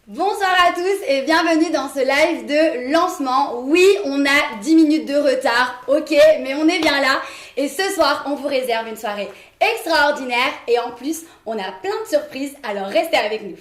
Bonsoir à tous et bienvenue dans ce live de lancement. Oui, on a 10 minutes de retard, ok, mais on est bien là. Et ce soir, on vous réserve une soirée extraordinaire et en plus, on a plein de surprises, alors restez avec nous.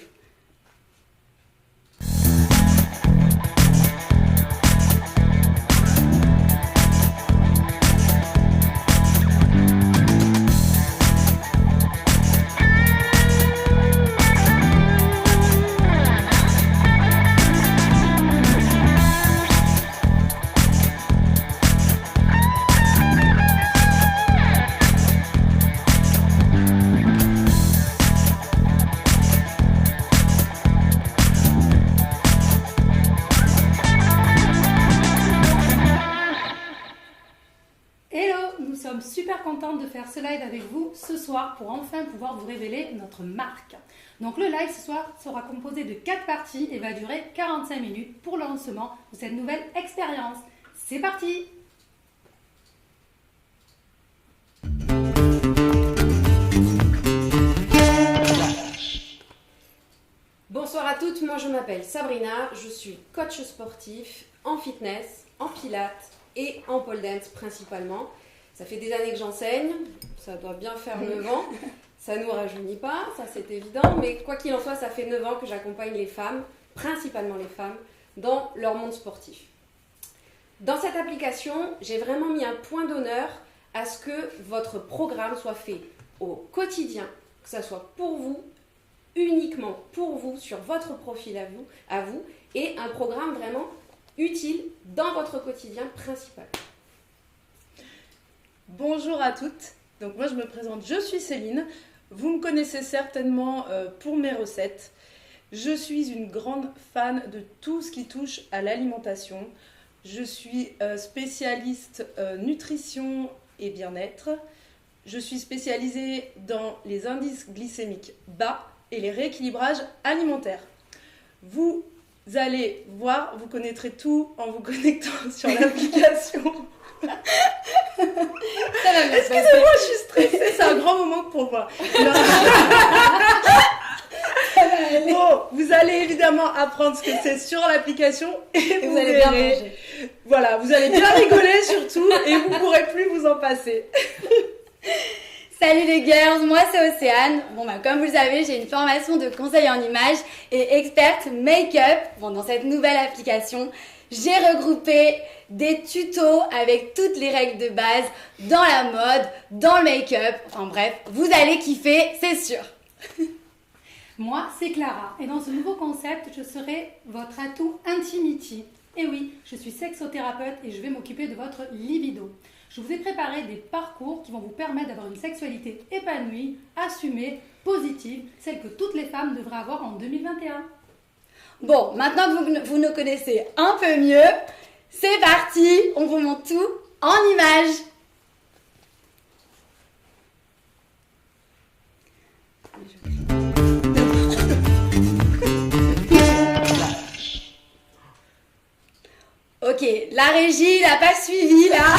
Super contente de faire ce live avec vous ce soir pour enfin pouvoir vous révéler notre marque. Donc le live ce soir sera composé de 4 parties et va durer 45 minutes pour le lancement de cette nouvelle expérience. C'est parti! Bonsoir à toutes, moi je m'appelle Sabrina, je suis coach sportif en fitness, en pilates et en pole dance principalement. Ça fait des années que j'enseigne, ça doit bien faire 9 ans, ça ne nous rajeunit pas, ça c'est évident, mais quoi qu'il en soit, ça fait 9 ans que j'accompagne les femmes, principalement les femmes, dans leur monde sportif. Dans cette application, j'ai vraiment mis un point d'honneur à ce que votre programme soit fait au quotidien, que ça soit pour vous, uniquement pour vous, sur votre profil à vous, et un programme vraiment utile dans votre quotidien principal. Bonjour à toutes, donc moi je me présente, je suis Céline, vous me connaissez certainement pour mes recettes. Je suis une grande fan de tout ce qui touche à l'alimentation. Je suis spécialiste nutrition et bien-être. Je suis spécialisée dans les indices glycémiques bas et les rééquilibrages alimentaires. Vous allez voir, vous connaîtrez tout en vous connectant sur l'application. Excusez-moi, je suis stressée, c'est un grand moment pour moi. Bon, vous allez évidemment apprendre ce que c'est sur l'application et vous allez verrez. Bien manger. Voilà, vous allez bien rigoler surtout et vous ne pourrez plus vous en passer. Salut les girls, moi c'est Océane. Comme vous le savez, j'ai une formation de conseil en images et experte make-up. Dans cette nouvelle application, j'ai regroupé des tutos avec toutes les règles de base dans la mode, dans le make-up. Enfin bref, vous allez kiffer, c'est sûr. Moi, c'est Clara et dans ce nouveau concept, je serai votre atout intimity. Et oui, je suis sexothérapeute et je vais m'occuper de votre libido. Je vous ai préparé des parcours qui vont vous permettre d'avoir une sexualité épanouie, assumée, positive, celle que toutes les femmes devraient avoir en 2021. Bon, maintenant que vous nous connaissez un peu mieux, c'est parti, on vous montre tout en images. Ok, la régie n'a pas suivi là.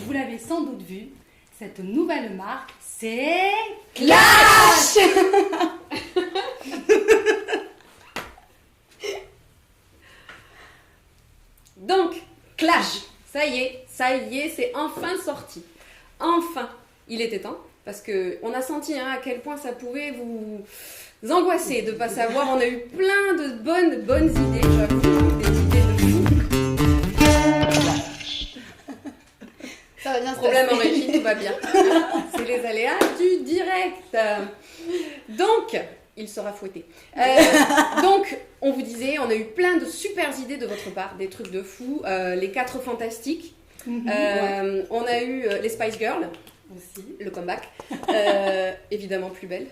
vous l'avez sans doute vu, cette nouvelle marque, c'est... Clash. Donc, Clash, ça y est, c'est enfin sorti. Enfin, il était temps, parce qu'on a senti à quel point ça pouvait vous angoisser de ne pas savoir. On a eu plein de bonnes idées, j'avoue, des idées de fou. Ça va bien se Problème en passer. régie, tout va bien. C'est les aléas du direct. Donc, il sera fouetté. Donc, on vous disait, on a eu plein de super idées de votre part, des trucs de fou. Les 4 fantastiques. On a eu les Spice Girls, Aussi. le comeback. Évidemment plus belle.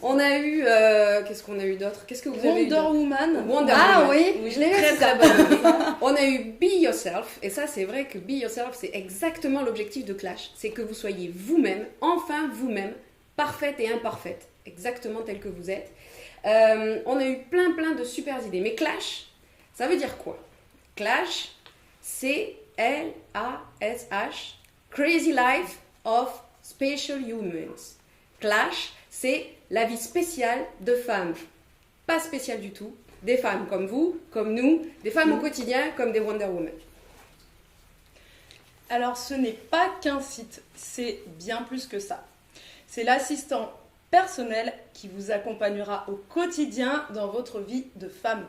On a eu... qu'est-ce qu'on a eu d'autre? Qu'est-ce que vous avez eu Wonder Woman. Wonder Ah Woman. oui, je l'ai vu Très aussi, très ça. bonne idée. On a eu Be Yourself, et ça c'est vrai que Be Yourself c'est exactement l'objectif de Clash, c'est que vous soyez vous-même, enfin vous-même, parfaite et imparfaite, exactement telle que vous êtes. On a eu plein de super idées, mais Clash, ça veut dire quoi? Clash, c'est L-A-S-H, Crazy Life of Special Humans. Clash, c'est la vie spéciale de femmes, pas spéciale du tout, des femmes comme vous, comme nous, des femmes au quotidien comme des Wonder Woman. Alors ce n'est pas qu'un site, c'est bien plus que ça. C'est l'assistant personnel qui vous accompagnera au quotidien dans votre vie de femme.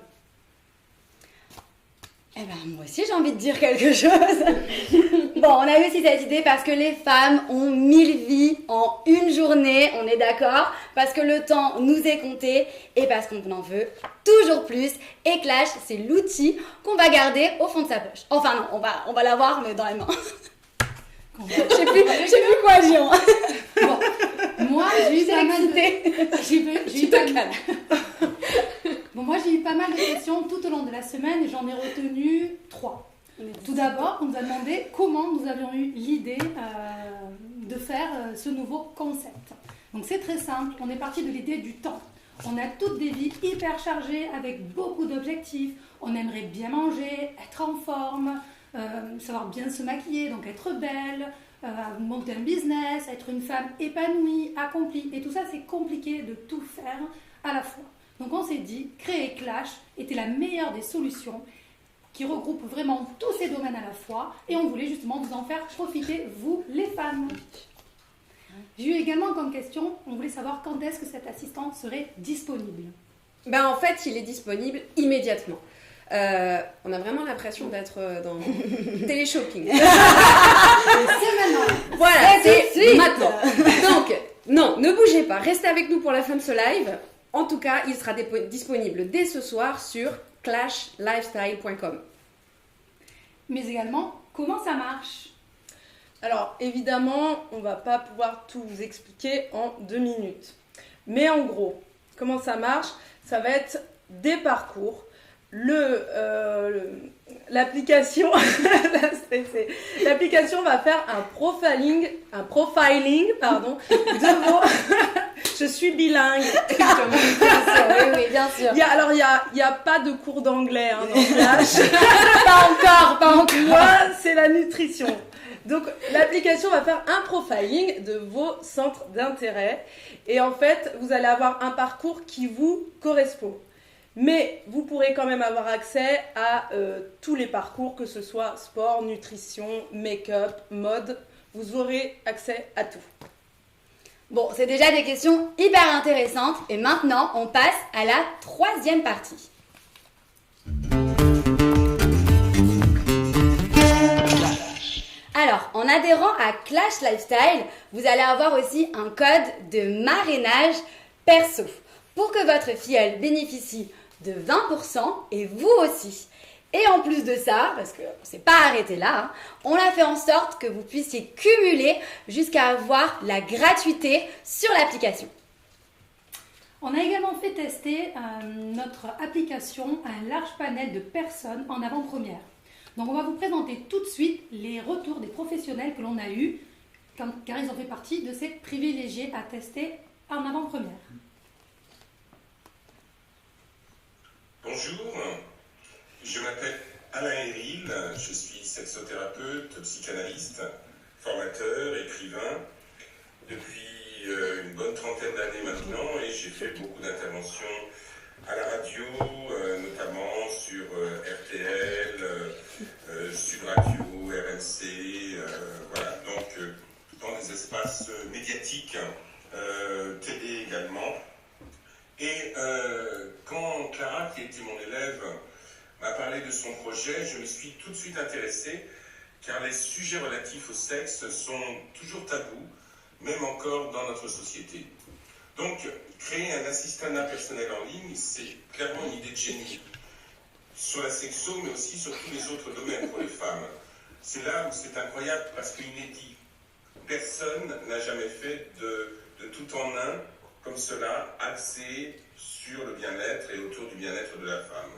Eh ben, moi aussi, j'ai envie de dire quelque chose. Bon, on a eu aussi cette idée parce que les femmes ont 1000 vies en une journée, on est d'accord, parce que le temps nous est compté et parce qu'on en veut toujours plus. Et Clash, c'est l'outil qu'on va garder au fond de sa poche. Enfin non, on va l'avoir, mais dans les mains. Je sais plus quoi dire. Bon, moi, j'ai eu C'est pas mal de... excité. J'ai eu pas mal. Bon, moi, j'ai eu pas mal de questions tout au long de la semaine et j'en ai retenu 3. Tout d'abord, on nous a demandé comment nous avions eu l'idée de faire ce nouveau concept. Donc, c'est très simple. On est parti de l'idée du temps. On a toutes des vies hyper chargées avec beaucoup d'objectifs. On aimerait bien manger, être en forme, savoir bien se maquiller, donc être belle, monter un business, être une femme épanouie, accomplie. Et tout ça, c'est compliqué de tout faire à la fois. Donc on s'est dit, créer Clash était la meilleure des solutions qui regroupe vraiment tous ces domaines à la fois et on voulait justement vous en faire profiter, vous les femmes. J'ai eu également comme question, on voulait savoir quand est-ce que cet assistant serait disponible. Ben en fait, il est disponible immédiatement. On a vraiment l'impression d'être dans téléshopping. C'est maintenant. Voilà, C'est tout de c'est suite. maintenant. Donc, non, ne bougez pas, restez avec nous pour la fin de ce live. En tout cas, il sera disponible dès ce soir sur clashlifestyle.com. Mais également, comment ça marche? Alors évidemment, on va pas pouvoir tout vous expliquer en 2 minutes. Mais en gros, comment ça marche? Ça va être des parcours. L'application l'application va faire un profiling de vos... Je suis bilingue. Oui, bien sûr. Il y a pas de cours d'anglais dans Clash. Pas encore. Moi, c'est la nutrition. Donc, l'application va faire un profiling de vos centres d'intérêt. Et en fait, vous allez avoir un parcours qui vous correspond. Mais vous pourrez quand même avoir accès à tous les parcours, que ce soit sport, nutrition, make-up, mode. Vous aurez accès à tout. Bon, c'est déjà des questions hyper intéressantes et maintenant on passe à la 3e partie. Alors, en adhérant à Clash Lifestyle, vous allez avoir aussi un code de marrainage perso pour que votre filleule bénéficie de 20% et vous aussi. Et en plus de ça, parce qu'on ne s'est pas arrêté là, on a fait en sorte que vous puissiez cumuler jusqu'à avoir la gratuité sur l'application. On a également fait tester notre application à un large panel de personnes en avant-première. Donc on va vous présenter tout de suite les retours des professionnels que l'on a eus, car ils ont fait partie de ces privilégiés à tester en avant-première. Bonjour, je m'appelle Alain Héril, je suis sexothérapeute, psychanalyste. formateur, écrivain, depuis une bonne trentaine d'années maintenant, et j'ai fait beaucoup d'interventions à la radio, notamment sur RTL, Sud Radio, RMC, voilà, donc dans des espaces médiatiques, télé également. Et quand Clara, qui était mon élève, m'a parlé de son projet, je me suis tout de suite intéressé, car les sujets relatifs au sexe sont toujours tabous, même encore dans notre société. Donc, créer un assistanat personnel en ligne, c'est clairement une idée de génie. Sur la sexo, mais aussi sur tous les autres domaines pour les femmes. C'est là où c'est incroyable, parce qu'inédit. Personne n'a jamais fait de tout en un, comme cela, axé sur le bien-être et autour du bien-être de la femme.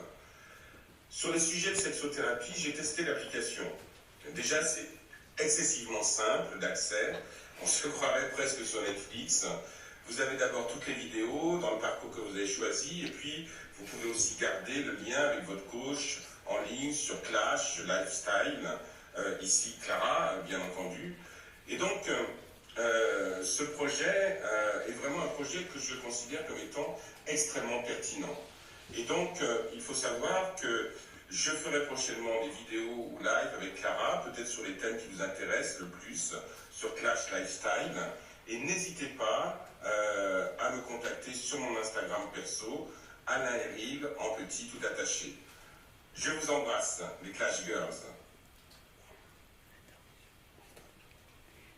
Sur le sujet de sexothérapie, j'ai testé l'application. Déjà, c'est excessivement simple d'accès. On se croirait presque sur Netflix. Vous avez d'abord toutes les vidéos dans le parcours que vous avez choisi, et puis vous pouvez aussi garder le lien avec votre coach en ligne sur Clash, Lifestyle, ici Clara, bien entendu. Et donc, ce projet est vraiment un projet que je considère comme étant extrêmement pertinent. Et donc, il faut savoir que je ferai prochainement des vidéos ou live avec Clara, peut-être sur les thèmes qui vous intéressent le plus, sur Clash Lifestyle. Et n'hésitez pas à me contacter sur mon Instagram perso, Alain Héril, en petit, tout attaché. Je vous embrasse, les Clash Girls.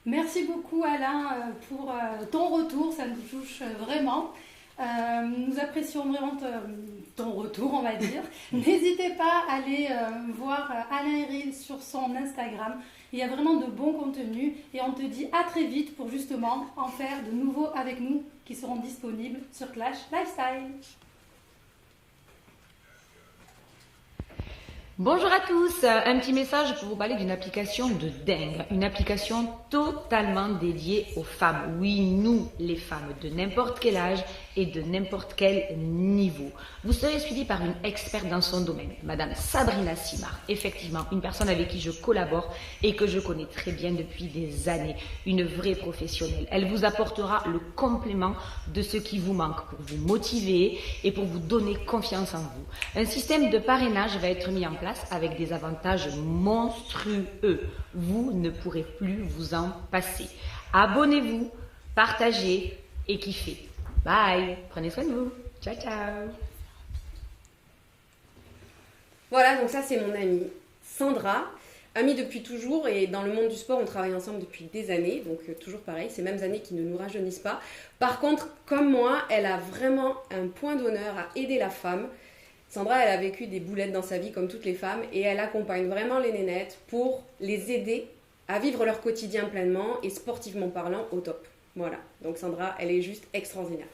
Merci beaucoup Alain pour ton retour, ça nous touche vraiment. Nous apprécions vraiment ton retour, on va dire. N'hésitez pas à aller voir Alain Héril sur son Instagram. Il y a vraiment de bons contenus et on te dit à très vite pour justement en faire de nouveaux avec nous qui seront disponibles sur Clash Lifestyle. Bonjour à tous, un petit message pour vous parler d'une application de dingue, une application totalement dédiée aux femmes. Oui, nous les femmes de n'importe quel âge et de n'importe quel niveau. Vous serez suivi par une experte dans son domaine, Madame Sabrina Simard, effectivement une personne avec qui je collabore et que je connais très bien depuis des années, une vraie professionnelle. Elle vous apportera le complément de ce qui vous manque pour vous motiver et pour vous donner confiance en vous. Un système de parrainage va être mis en place avec des avantages monstrueux. Vous ne pourrez plus vous en passer. Abonnez-vous, partagez et kiffez. Bye, prenez soin de vous. Ciao, ciao. Voilà, donc ça c'est mon amie Sandra, amie depuis toujours, et dans le monde du sport on travaille ensemble depuis des années, donc toujours pareil, ces mêmes années qui ne nous rajeunissent pas. Par contre, comme moi, elle a vraiment un point d'honneur à aider la femme. Sandra, elle a vécu des boulettes dans sa vie comme toutes les femmes et elle accompagne vraiment les nénettes pour les aider à vivre leur quotidien pleinement et sportivement parlant au top. Voilà, donc Sandra, elle est juste extraordinaire.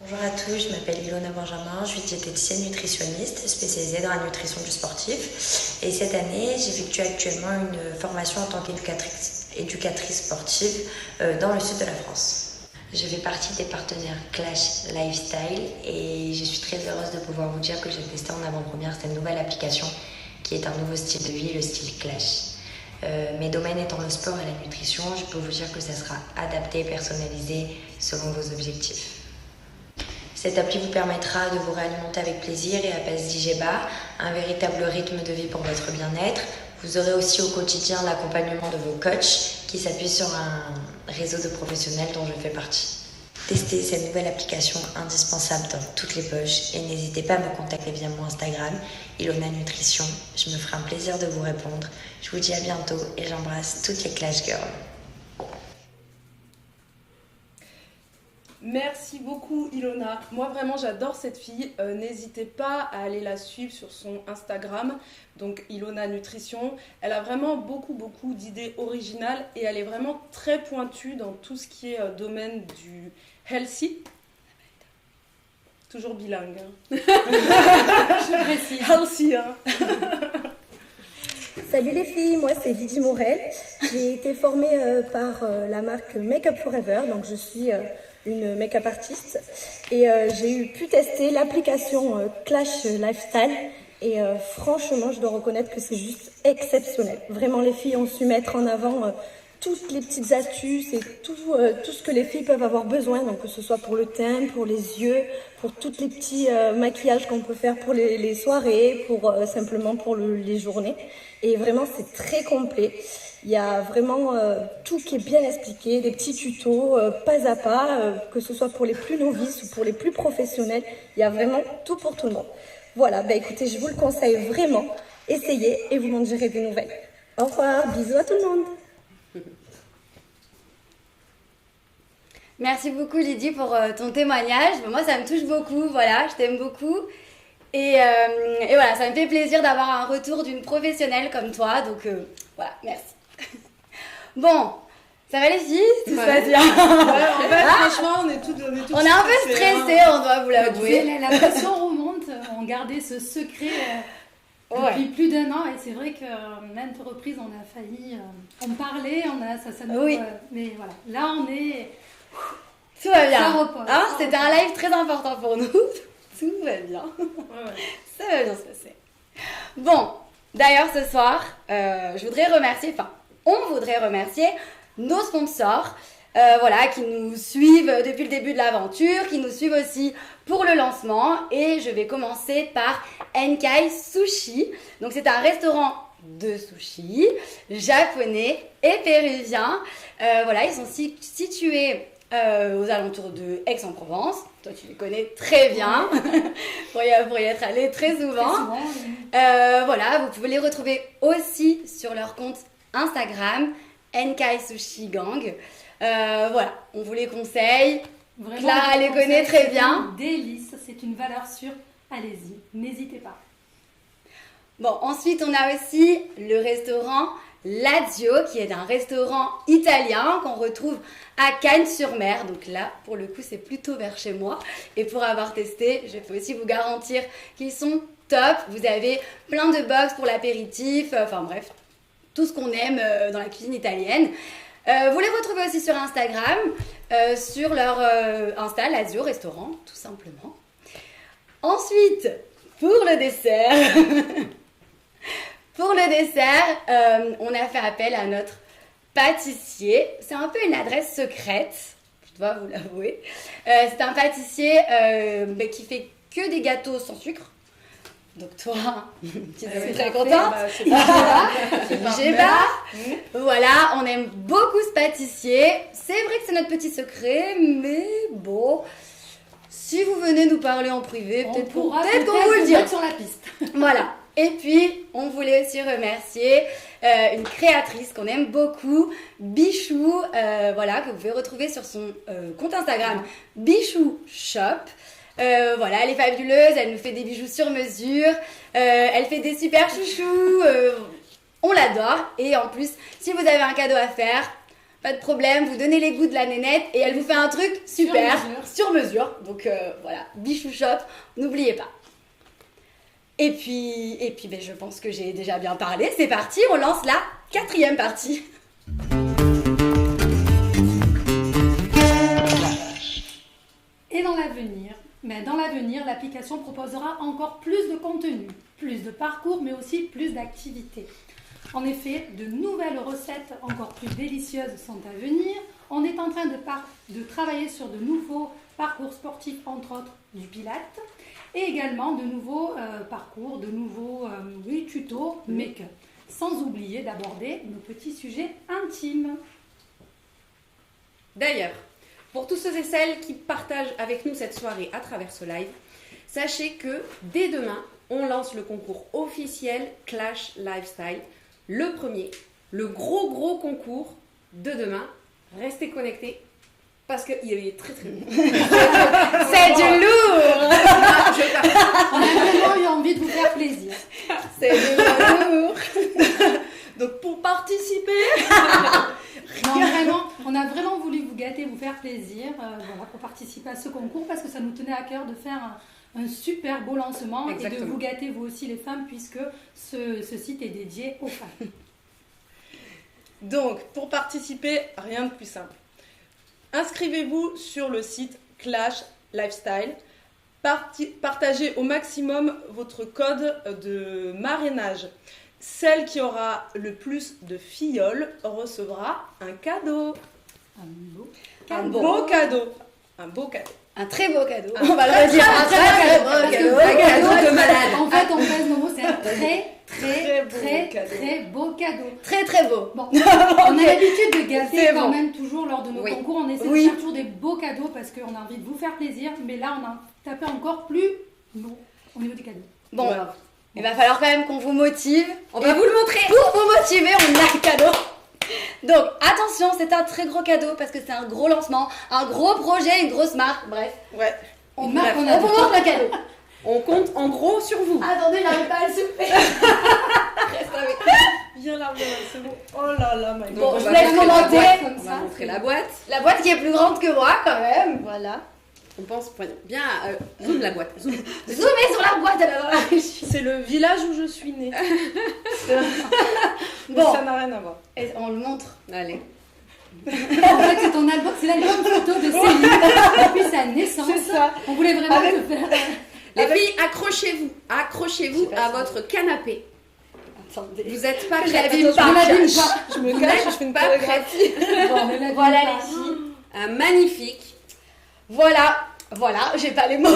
Bonjour à tous, je m'appelle Ilona Benjamin, je suis diététicienne nutritionniste spécialisée dans la nutrition du sportif. Et cette année, j'effectue actuellement une formation en tant qu'éducatrice sportive dans le sud de la France. Je fais partie des partenaires Clash Lifestyle et je suis très heureuse de pouvoir vous dire que j'ai testé en avant-première cette nouvelle application qui est un nouveau style de vie, le style Clash. Mes domaines étant le sport et la nutrition, je peux vous dire que ça sera adapté et personnalisé selon vos objectifs. Cette appli vous permettra de vous réalimenter avec plaisir et à base d'IGBA, un véritable rythme de vie pour votre bien-être. Vous aurez aussi au quotidien l'accompagnement de vos coachs qui s'appuient sur un réseau de professionnels dont je fais partie. Testez cette nouvelle application indispensable dans toutes les poches et n'hésitez pas à me contacter via mon Instagram, Ilona Nutrition. Je me ferai un plaisir de vous répondre. Je vous dis à bientôt et j'embrasse toutes les Clash Girls. Merci beaucoup Ilona. Moi vraiment j'adore cette fille. N'hésitez pas à aller la suivre sur son Instagram, donc Ilona Nutrition. Elle a vraiment beaucoup d'idées originales et elle est vraiment très pointue dans tout ce qui est domaine du healthy. Toujours bilingue. Hein. Je précise. Healthy. Hein. Salut les filles, moi c'est Didi Morel. J'ai été formée par la marque Make Up Forever, donc je suis une make-up artiste et j'ai pu tester l'application Clash Lifestyle Et franchement, je dois reconnaître que c'est juste exceptionnel. Vraiment, les filles ont su mettre en avant toutes les petites astuces et tout ce que les filles peuvent avoir besoin, donc que ce soit pour le teint, pour les yeux, pour tous les petits maquillages qu'on peut faire pour les soirées, pour simplement pour les journées. Et vraiment, c'est très complet. Il y a vraiment tout qui est bien expliqué, des petits tutos pas à pas, que ce soit pour les plus novices ou pour les plus professionnels. Il y a vraiment tout pour tout le monde. Voilà, écoutez, je vous le conseille vraiment. Essayez et vous m'en direz des nouvelles. Au revoir, bisous à tout le monde. Merci beaucoup Lydie pour ton témoignage. Moi ça me touche beaucoup, voilà, je t'aime beaucoup. Et voilà, ça me fait plaisir d'avoir un retour d'une professionnelle comme toi. Donc voilà, merci. Bon, ça va les filles? Tout se passe bien? En fait, franchement, on est toutes on est un peu stressés, on doit vous l'avouer. La pression remonte, on gardait ce secret depuis plus d'1 an et c'est vrai que maintes reprises on a failli en parler, ça nous... Oui. Mais voilà, là on est... Tout va bien. Ça repose. Hein, c'était un live très important pour nous. Tout va bien. Ça va bien se passer. Bon, d'ailleurs ce soir, on voudrait remercier nos sponsors, voilà, qui nous suivent depuis le début de l'aventure, qui nous suivent aussi pour le lancement. Et je vais commencer par Enkai Sushi. Donc c'est un restaurant de sushi japonais et péruvien. Voilà, ils sont situés aux alentours de Aix-en-Provence. Toi, tu les connais très bien. pour y être allé très souvent. Voilà, vous pouvez les retrouver aussi sur leur compte Instagram, Enkai Sushi Gang. Voilà, on vous les conseille. Vraiment, Clara les connaît très bien. Délice, c'est une valeur sûre. Allez-y, n'hésitez pas. Bon, ensuite, on a aussi le restaurant Lazio, qui est un restaurant italien qu'on retrouve à Cagnes-sur-Mer. Donc là, pour le coup, c'est plutôt vers chez moi. Et pour avoir testé, je peux aussi vous garantir qu'ils sont top. Vous avez plein de box pour l'apéritif. Enfin bref, tout ce qu'on aime dans la cuisine italienne. Vous les retrouvez aussi sur Instagram, sur leur Insta, Lazio Restaurant, tout simplement. Ensuite, pour le dessert... Pour le dessert, on a fait appel à notre pâtissier. C'est un peu une adresse secrète, je dois vous l'avouer. C'est un pâtissier qui fait que des gâteaux sans sucre. Donc toi, tu es très content. Voilà, on aime beaucoup ce pâtissier. C'est vrai que c'est notre petit secret, mais bon... Si vous venez nous parler en privé, peut-être qu'on vous le dira. Sur la piste. Voilà. Et puis, on voulait aussi remercier une créatrice qu'on aime beaucoup, Bichou, voilà, que vous pouvez retrouver sur son compte Instagram, Bichou Shop. Voilà, elle est fabuleuse, elle nous fait des bijoux sur mesure, elle fait des super chouchous, on l'adore. Et en plus, si vous avez un cadeau à faire, pas de problème, vous donnez les goûts de la nénette et elle vous fait un truc super, sur mesure. Donc voilà, Bichou Shop, n'oubliez pas. Et puis je pense que j'ai déjà bien parlé. C'est parti, on lance la 4e partie. Et dans l'avenir, l'application proposera encore plus de contenu, plus de parcours, mais aussi plus d'activités. En effet, de nouvelles recettes encore plus délicieuses sont à venir. On est en train de travailler sur de nouveaux parcours sportifs, entre autres du Pilates, et également de nouveaux parcours, de nouveaux tutos make-up. Sans oublier d'aborder nos petits sujets intimes. D'ailleurs, pour tous ceux et celles qui partagent avec nous cette soirée à travers ce live, sachez que dès demain, on lance le concours officiel Clash Lifestyle. Le premier, le gros concours de demain. Restez connectés parce qu'il y avait très bon. C'est du lourd. On a vraiment eu envie de vous faire plaisir. C'est du lourd. Donc pour participer, non, vraiment, on a vraiment voulu vous gâter, vous faire plaisir, voilà, pour participer à ce concours parce que ça nous tenait à cœur de faire un super beau lancement. Exactement. Et de vous gâter vous aussi les femmes puisque ce site est dédié aux femmes. Donc pour participer, rien de plus simple. Inscrivez-vous sur le site Clash Lifestyle. Partagez au maximum votre code de marrainage. Celle qui aura le plus de filleuls recevra un cadeau. Un beau cadeau. Un très beau cadeau. On va le redire. Un très beau cadeau de malade. En fait, on pèse nos mots, c'est un très beau cadeau. Très très beau. Bon, on a l'habitude de gâter C'est quand bon. même toujours lors de nos Oui. concours. On essaie Oui. de faire toujours des beaux cadeaux parce qu'on a envie de vous faire plaisir. Mais là, on a tapé encore plus lourd au niveau du cadeau. Bon, Ouais. il va falloir quand même qu'on vous motive. On va vous le montrer. Pour vous motiver, on a le cadeau. Donc attention, c'est un très gros cadeau parce que c'est un gros lancement, un gros projet, une grosse marque. Bref, Ouais. On on marque, vous on a montre le cadeau. On compte en gros sur vous. Attendez, j'arrive pas à le souffler. Reste avec moi. Viens là, c'est bon. Oh là là, my Bon, on je va vous laisse montrer la commenter. boîte. comme On ça. va montrer la boîte. La boîte qui est plus grande que moi quand même. Voilà. On pense bien. Zoom la boîte. Zoom. Zoomez sur la boîte, elle est dans la régie. C'est le village où je suis née. Bon, Ça n'a rien à voir. et on le montre. Allez. En fait, c'est ton album, c'est l'album photo de Céline depuis sa naissance. C'est ça. On voulait vraiment Avec- te faire. Les filles, accrochez-vous à votre canapé. Attendez. Vous n'êtes pas Je prêtes. l'abîme pas. Je l'abîme pas. Je me cache, je fais une Pas chorégraphie. prêtes. Bon, ne l'abîme Voilà pas. les filles. Un magnifique, Voilà, j'ai pas les mots.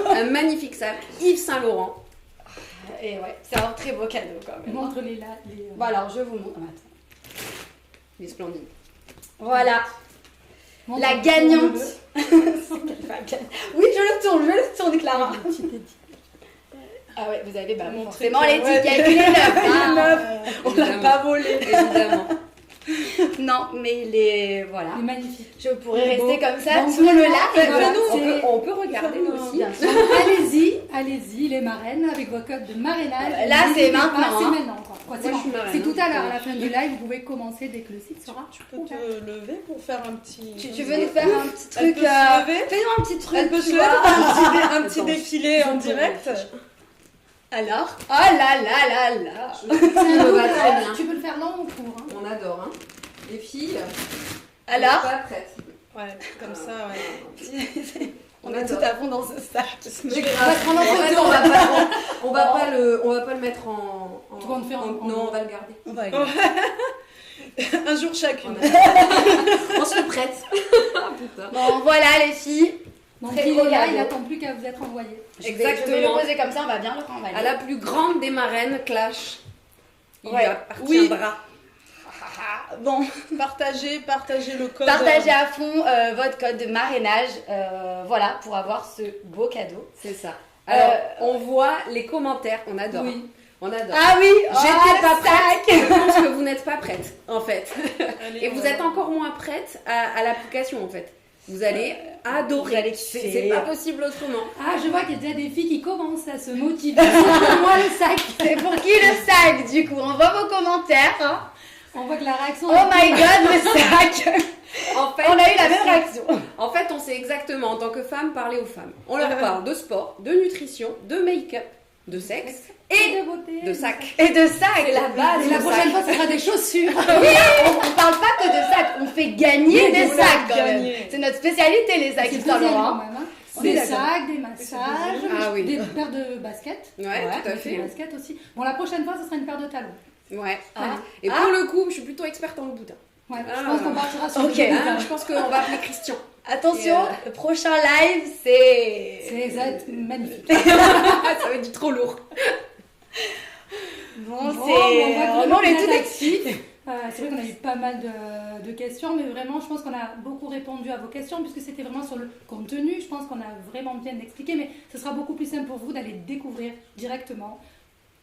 un magnifique sac Yves Saint Laurent. Et ouais, c'est un très beau cadeau quand même. Montre-les là. Bon alors, je vous montre. Attends. Il est splendide. Voilà, Montre- la gagnante. Oui, je le tourne, Clara. Ah ouais, vous avez Montrer forcément que- l'étiquette, ouais. il est neuf. hein. On l'a pas volé. Évidemment. Non, mais il est... Voilà. Il est magnifique. Je pourrais Il est rester beau. comme ça Donc, tout le live. voilà, Voilà. On peut regarder nous aussi. Bien sûr. Donc, allez-y, les marraines, avec vos codes de marrainage. Là, c'est N'hésitez maintenant, pas, C'est hein. maintenant, quoi. C'est Moi, je suis marraine, C'est tout hein. à l'heure, à la fin du live, vous pouvez commencer dès que le site sera Tu peux ouvert. te lever pour faire un petit... Tu veux nous faire un petit Elle truc peut se lever fais-nous un petit truc. Elle peut se tu lever vois. pour faire un petit Attends. défilé en direct. Alors oh là là là là. C'est un me va peu- très bien. Tu peux le faire long ou court. Hein. On adore. Hein. Les filles, Alors pas prêtes. Ouais, comme ça, ouais. On est tout à fond dans ce sac. On va se prendre en En fait, photo. on va pas le mettre en. Tu vas en faire en- Non, on va le garder. On va Un jour chacune. On se prête. Putain. Bon voilà les filles. Donc Très il gros est là, cadeau. il n'attend plus qu'à vous être envoyé. Je vais le Exactement. poser comme ça, on va bien le remballer. À la plus grande des marraines, Clash. Il Ouais. lui appartiendra. Bon, Partagez le code. partagez à fond votre code de marrainage, voilà, pour avoir ce beau cadeau. C'est ça. Alors, on voit les commentaires. On adore. Oui. On adore. Ah oui, J'étais pas sac. prête. Je pense que vous n'êtes pas prête, en fait. Allez, Et on vous va- êtes encore moins prête à l'application, en fait. Vous allez adorer. vous allez C'est kiffer. pas possible autrement. Ah, je vois qu'il y a déjà des filles qui commencent à se motiver. Moi le sac. C'est pour qui le sac du coup? On voit vos commentaires. Hein. On voit que la réaction. Oh my god, le sac. En fait, On a eu la même réaction. En fait, on sait exactement, en tant que femme, parler aux femmes. On leur parle de sport, de nutrition, de make-up, de sexe et de beauté. de sac. Et de sac. C'est la base. Et la le prochaine sac. fois, ce sera des chaussures. Oui, on parle pas que de sac, on fait gagner des vous sacs l'avez quand même. gagné. C'est notre spécialité les sacs C'est le Yves Saint deuxième, quand Laurent. même, hein. On Des est d'accord. sacs, des massages, Ah oui. des paires de baskets. Ouais, Ouais, tout à Des fait. baskets aussi. Bon, la prochaine fois, ce sera une paire de talons. Ouais. Ah. Et pour le coup, je suis plutôt experte en boudin. Ouais, Ah. je pense qu'on partira sur Ok. le Hein, je pense qu'on va appeler Christian. Attention, Et, le prochain live c'est... C'est exact, magnifique. Ça va être du trop lourd. Bon, Bon, c'est... on Vraiment, on est tout actifs. actifs. C'est vrai qu'on a eu pas mal de questions, mais vraiment, je pense qu'on a beaucoup répondu à vos questions, puisque c'était vraiment sur le contenu. Je pense qu'on a vraiment bien expliqué, mais ce sera beaucoup plus simple pour vous d'aller découvrir directement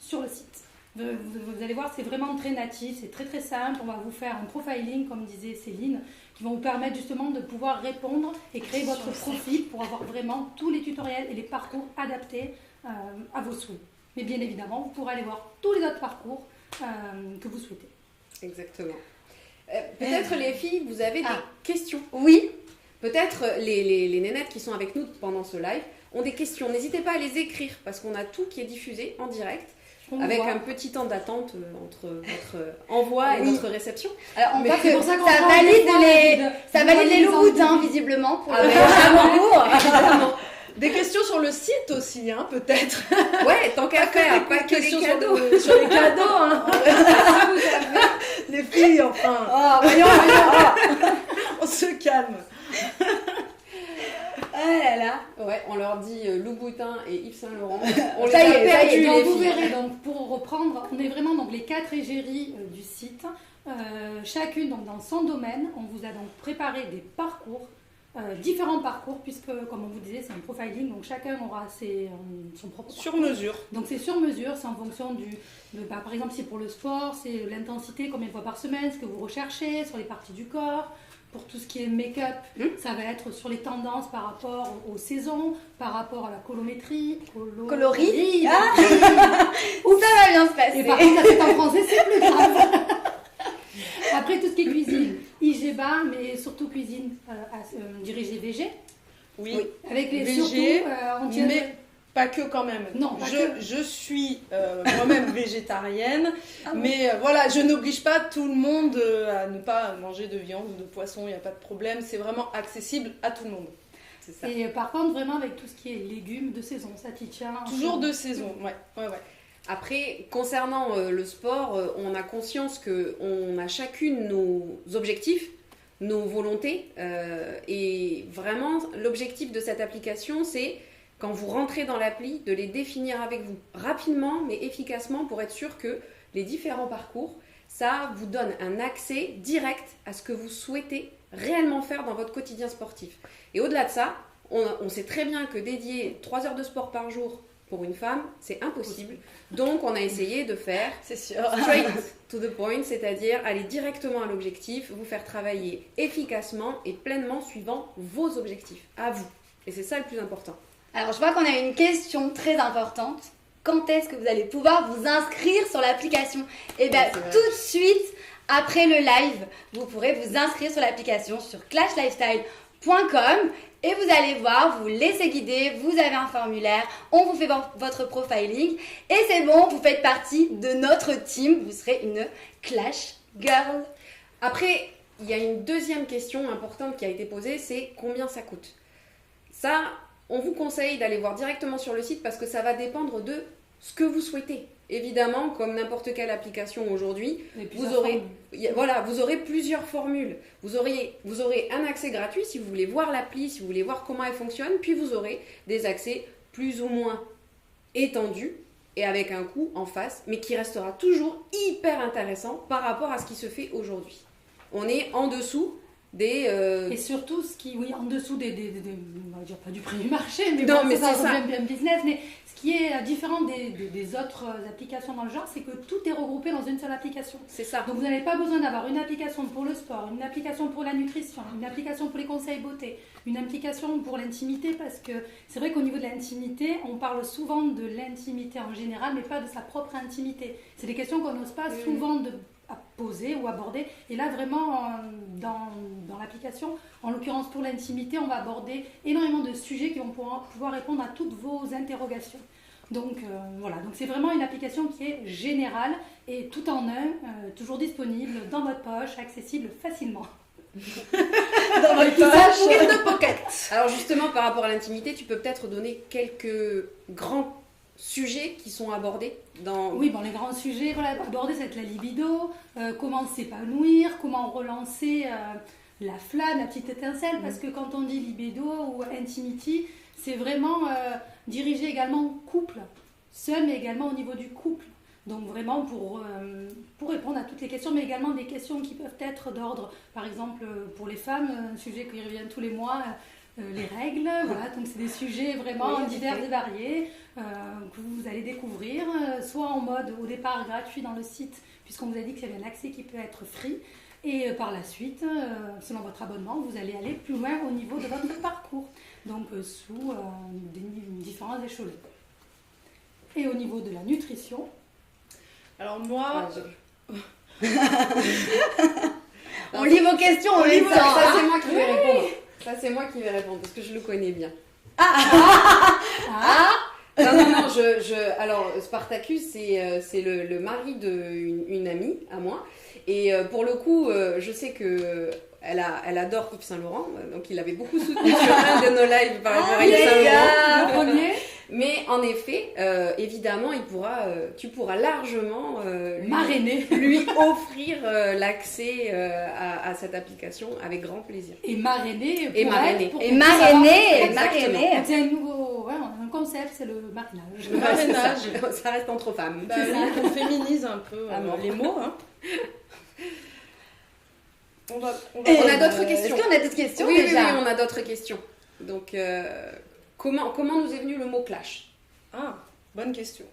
sur le site. Vous allez voir, c'est vraiment très natif, c'est très très simple. On va vous faire un profiling, comme disait Céline, qui vont vous permettre justement de pouvoir répondre et créer votre profil pour avoir vraiment tous les tutoriels et les parcours adaptés à vos souhaits. Mais bien évidemment, vous pourrez aller voir tous les autres parcours que vous souhaitez. Exactement. Peut-être les filles, vous avez des questions. Oui, Peut-être les nénettes qui sont avec nous pendant ce live ont des questions. N'hésitez pas à les écrire parce qu'on a tout qui est diffusé en direct On avec voit. un petit temps d'attente entre votre envoi et Oui. notre réception. alors on Mais voit c'est que pour ça qu'on ça change valide des fois les... de- Ça de valide les moyens loups boudins entendu. visiblement pour Ah le ouais. prochain concours. Des questions sur le site aussi, hein, peut-être. Ouais, tant qu'à faire, pas que les questions cadeaux. sur les cadeaux, hein. Les filles, enfin. Oh, voyons. On se calme. Ah là là. Ouais, on leur dit Louboutin et Yves Saint Laurent. On Ça les y a est, ça y est, perdus, Donc les vous filles. verrez, donc, pour reprendre, on est vraiment donc, les 4 égéries du site. Chacune donc, dans son domaine. On vous a donc préparé des parcours, différents parcours, puisque comme on vous disait, c'est un profiling, donc chacun aura son propre Sur parcours. mesure. Donc c'est sur mesure, c'est en fonction par exemple, si pour le sport, c'est l'intensité, combien de fois par semaine, ce que vous recherchez, sur les parties du corps. Pour tout ce qui est make-up, ça va être sur les tendances par rapport aux saisons, par rapport à la colométrie. Coloris. Où ça va bien se passer. Et par contre, la fête en français, c'est plus grave. Après, tout ce qui est cuisine, IGBA, mais surtout cuisine dirigée VG. Oui. Avec les VG, surtout, on tient... mais pas que quand même. Non, pas que. Je suis moi-même végétarienne, mais voilà, je n'oblige pas tout le monde à ne pas manger de viande ou de poisson, il n'y a pas de problème, c'est vraiment accessible à tout le monde. C'est ça. Et par contre, vraiment avec tout ce qui est légumes de saison, ça t'y tient. Toujours de saison, ouais. Après, concernant le sport, on a conscience qu'on a chacune nos objectifs, nos volontés. Et vraiment, l'objectif de cette application, c'est quand vous rentrez dans l'appli, de les définir avec vous rapidement, mais efficacement, pour être sûr que les différents parcours, ça vous donne un accès direct à ce que vous souhaitez réellement faire dans votre quotidien sportif. Et au-delà de ça, on sait très bien que dédier 3 heures de sport par jour pour une femme, c'est impossible. Donc, on a essayé de faire C'est sûr. straight to the point, c'est-à-dire aller directement à l'objectif, vous faire travailler efficacement et pleinement suivant vos objectifs, à vous. Et c'est ça le plus important. Alors, je vois qu'on a une question très importante. Quand est-ce que vous allez pouvoir vous inscrire sur l'application? Eh bien, c'est vrai. tout de suite, après le live, vous pourrez vous inscrire sur l'application sur clashlifestyle.com et vous allez voir, vous laissez guider, vous avez un formulaire, on vous fait votre profiling et c'est bon, vous faites partie de notre team, vous serez une Clash Girl. Après, il y a une deuxième question importante qui a été posée, c'est combien ça coûte? Ça, on vous conseille d'aller voir directement sur le site parce que ça va dépendre de ce que vous souhaitez. Évidemment, comme n'importe quelle application aujourd'hui, vous aurez plusieurs formules. Vous aurez un accès gratuit si vous voulez voir l'appli, si vous voulez voir comment elle fonctionne, puis vous aurez des accès plus ou moins étendus et avec un coût en face, mais qui restera toujours hyper intéressant par rapport à ce qui se fait aujourd'hui. On est en dessous des... Et surtout, en dessous on va dire pas du prix du marché, mais Non, bon, mais ça c'est ça. revient bien business, mais ce qui est différent des autres applications dans le genre, c'est que tout est regroupé dans une seule application. C'est ça. Donc vous n'avez pas besoin d'avoir une application pour le sport, une application pour la nutrition, une application pour les conseils beauté, une application pour l'intimité, parce que c'est vrai qu'au niveau de l'intimité, on parle souvent de l'intimité en général, mais pas de sa propre intimité. C'est des questions qu'on n'ose pas souvent à poser ou aborder. Et là, vraiment, dans l'application, en l'occurrence pour l'intimité, on va aborder énormément de sujets qui vont pouvoir répondre à toutes vos interrogations. Donc voilà, donc c'est vraiment une application qui est générale et tout en un, toujours disponible dans votre poche, accessible facilement. Dans votre poche, in the pocket. Alors justement, par rapport à l'intimité, tu peux peut-être donner quelques grands sujets qui sont abordés dans... Oui, bon, les grands sujets abordés, c'est la libido, comment s'épanouir, comment relancer la flamme, la petite étincelle, parce que quand on dit libido ou intimity, c'est vraiment dirigé également au couple, seul mais également au niveau du couple. Donc vraiment pour répondre à toutes les questions, mais également des questions qui peuvent être d'ordre, par exemple pour les femmes, un sujet qui revient tous les mois, les règles, voilà, donc c'est des sujets vraiment divers et variés que vous allez découvrir, soit en mode au départ gratuit dans le site, puisqu'on vous a dit qu'il y avait un accès qui peut être free, et par la suite, selon votre abonnement, vous allez aller plus loin au niveau de votre parcours, donc sous différents échelons. Et au niveau de la nutrition, Alors moi... On lit vos questions en même temps. Ça, c'est moi qui vais répondre. Ça, c'est moi qui vais répondre parce que je le connais bien. Non, alors, Spartacus, c'est le mari d'une amie à moi. Et pour le coup, je sais que elle adore Yves Saint Laurent, donc il avait beaucoup soutenu sur un de nos lives par rapport à Yves Saint Laurent. Le premier. Mais en effet, évidemment, tu pourras largement Marrainer. lui offrir l'accès à cette application avec grand plaisir. Et marrainer. Et marrainer. Et marrainer, Exactement. marrainer. C'est un nouveau un concept, c'est le marinage. Le marinage. Ça reste entre femmes. Bah oui, on féminise un peu les mots. Hein. On a d'autres questions. Est-ce qu'on a d'autres questions Oui, déjà? on a d'autres questions. Donc, comment nous est venu le mot clash? Ah, bonne question.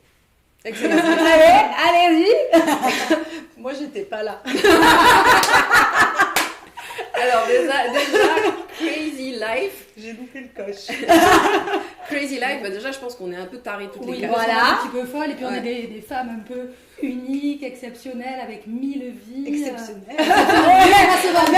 Excellent. Allez-y. Moi, j'étais pas là. Alors déjà Crazy Life. J'ai loupé le coche. Crazy Life, déjà je pense qu'on est un peu tarés toutes les Oui, quatre. voilà. Un petit peu folle, et puis on Ouais. est des femmes un peu uniques, exceptionnelles, avec 1000 vies. Exceptionnel. Mais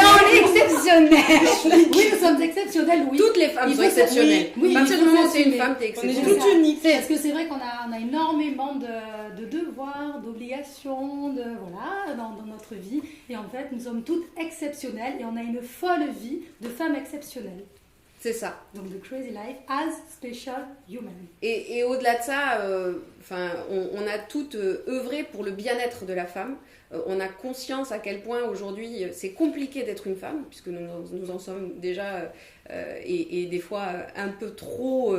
on est exceptionnels. Oui, nous sommes exceptionnelles, oui. Toutes les femmes Il sont faut exceptionnelles. oui, à partir il du faut moment où c'est une s'assumer. femme, t'es On est exceptionnelle. toutes uniques. Parce que c'est vrai qu'on a énormément de devoirs, d'obligations, voilà, dans notre vie. Et en fait, nous sommes toutes exceptionnelles et on a une folle vie de femmes exceptionnelles. C'est ça. Donc, The Crazy Life as Special Human. Et au-delà de ça, on a toutes œuvré pour le bien-être de la femme. On a conscience à quel point aujourd'hui c'est compliqué d'être une femme, puisque nous en sommes déjà et des fois un peu trop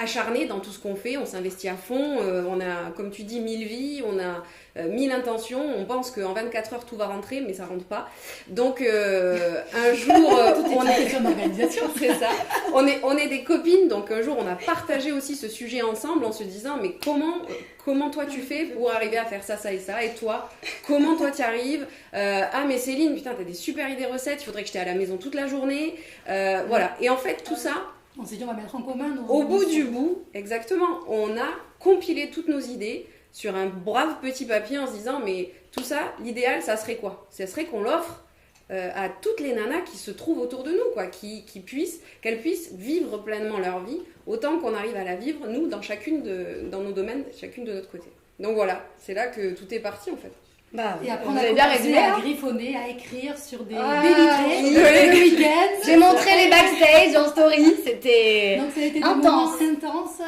acharnés dans tout ce qu'on fait. On s'investit à fond, on a, comme tu dis, 1000 vies, on a 1000 intentions. On pense qu'en 24 heures tout va rentrer, mais ça rentre pas. Donc un jour, Tout est une question d'organisation. c'est ça. On est des copines, donc un jour on a partagé aussi ce sujet ensemble en se disant mais comment toi tu fais pour arriver à faire ça, ça et ça, et toi, comment toi tu arrives ah mais Céline, putain t'as des super idées recettes, il faudrait que j'étais à la maison toute la journée, voilà. Et en fait tout ça, On s'est dit, on va mettre en commun nos... au bout du bout, exactement, on a compilé toutes nos idées sur un brave petit papier en se disant mais tout ça, l'idéal ça serait quoi? Ça serait qu'on l'offre à toutes les nanas qui se trouvent autour de nous, quoi, qu'elles puissent vivre pleinement leur vie, autant qu'on arrive à la vivre, nous, dans nos domaines, chacune de notre côté. Donc voilà, c'est là que tout est parti, en fait. Bah, Et après, on vous a avez bien commencé résumé. à Hein. griffonner, à écrire sur des Ah, vitrées oui. le week-end. J'ai montré les backstage en story, c'était Donc ça a été des intense. moments intenses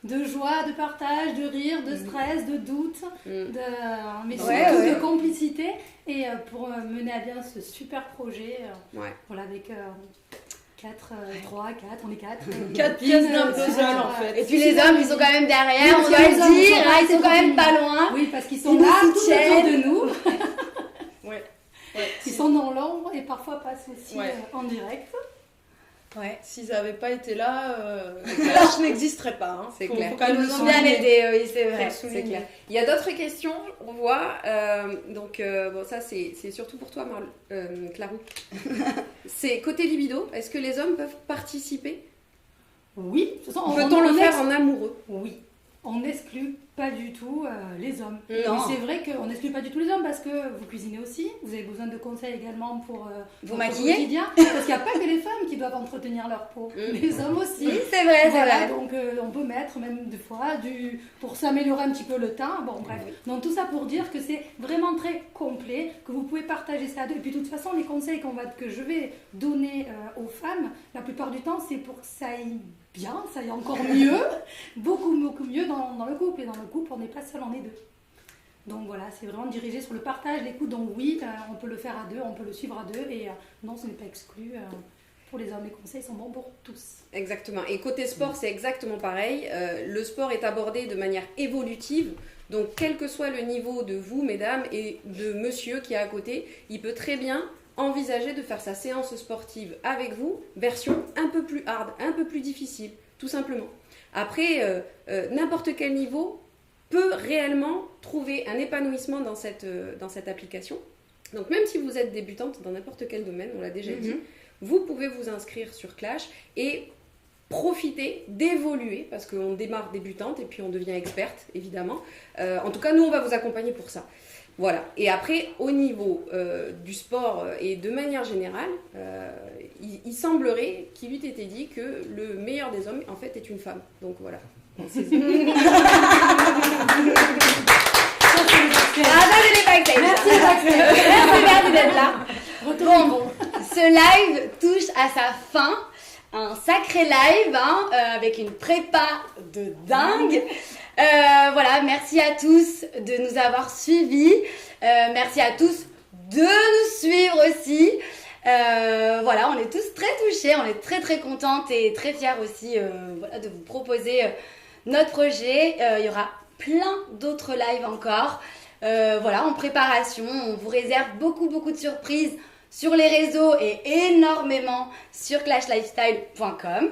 de joie, de partage, de rire, de stress, de doute, mais surtout Ouais. de complicité. Et pour mener à bien ce super projet, Ouais. voilà, avec 3, 4, on est 4. 4 pièces d'un puzzle en fait. Et puis les hommes, ils sont quand même derrière, Oui, on les doit hommes, le ils dire, sont là, hein, ils sont quand même ils pas sont- loin. Oui, parce qu'ils sont Ils nous là, tout soutiennent. autour de nous. Ouais. Ils sont dans l'ombre et parfois passent aussi Ouais. en direct. Ouais. S'ils n'avaient pas été là, le clash n'existerait pas. Hein. C'est Faut clair. quand même Ils le nous ont bien souligner. aidés, oui, c'est Faut vrai. le C'est souligner. clair. Il y a d'autres questions, on voit. Bon, ça, c'est surtout pour toi, Clarou. C'est côté libido, est-ce que les hommes peuvent participer? Oui. De toute façon, Peut-on le faire en amoureux? Oui. On n'exclut pas du tout les hommes. Non. Mais c'est vrai qu'on n'exclut pas du tout les hommes parce que vous cuisinez aussi, vous avez besoin de conseils également pour Vous votre maquiller. quotidien. Parce qu'il n'y a pas que les femmes qui doivent entretenir leur peau, les hommes aussi. Oui, c'est vrai, c'est Voilà, vrai. donc on peut mettre même des fois pour s'améliorer un petit peu le teint. Bon, bref. Donc tout ça pour dire que c'est vraiment très complet, que vous pouvez partager ça à deux. Et puis de toute façon, les conseils que je vais donner aux femmes, la plupart du temps, c'est pour que ça aille bien, ça aille encore mieux, beaucoup mieux dans le couple. Et dans le couple, on n'est pas seul, on est deux. Donc voilà, c'est vraiment dirigé sur le partage, l'écoute. Donc oui, on peut le faire à deux, on peut le suivre à deux. Et non, ce n'est pas exclu. Pour les hommes, les conseils sont bons pour tous. Exactement. Et côté sport, c'est exactement pareil. Le sport est abordé de manière évolutive. Donc, quel que soit le niveau de vous, mesdames, et de monsieur qui est à côté, il peut très bien envisager de faire sa séance sportive avec vous, version un peu plus hard, un peu plus difficile, tout simplement. Après, n'importe quel niveau peut réellement trouver un épanouissement dans cette application. Donc, même si vous êtes débutante dans n'importe quel domaine, on l'a déjà dit, vous pouvez vous inscrire sur Clash et profiter d'évoluer, parce qu'on démarre débutante et puis on devient experte, évidemment. En tout cas, nous, on va vous accompagner pour ça. Voilà. Et après, au niveau du sport et de manière générale, il semblerait qu'il eût été dit que le meilleur des hommes, en fait, est une femme. Donc voilà. Ah, ça, c'est les backstage. Merci, Maxime. Merci, merci. d'être là. Bon, ce live touche à sa fin. Un sacré live avec une prépa de dingue. Voilà, merci à tous de nous avoir suivis. Merci à tous de nous suivre aussi. Voilà, on est tous très touchés, on est très très contentes et très fiers aussi voilà, de vous proposer notre projet. Il y aura plein d'autres lives encore. Voilà, en préparation, on vous réserve beaucoup de surprises sur les réseaux et énormément sur clashlifestyle.com.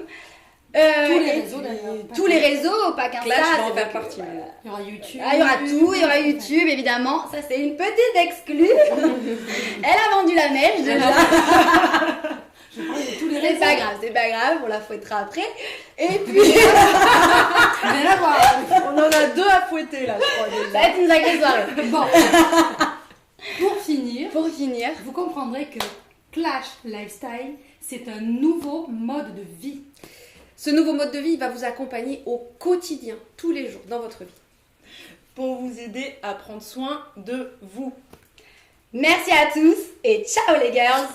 Tous les réseaux d'ailleurs. Tous les réseaux, pas qu'un Clash ça. va en faire partie. Il y aura YouTube. Ah, il y aura tout, il y aura YouTube évidemment. Ça c'est une petite exclue. Elle a vendu la mèche déjà. Je parle de tous les C'est réseaux. pas grave, on la fouettera après. Et puis, Rien à voir. On en a 2 à fouetter là, je crois ça déjà. va être une sacrée soirée. Bon. Pour finir, Pour finir, vous comprendrez que Clash Lifestyle, c'est un nouveau mode de vie. Ce nouveau mode de vie il va vous accompagner au quotidien, tous les jours, dans votre vie. Pour vous aider à prendre soin de vous. merci à tous et ciao les girls.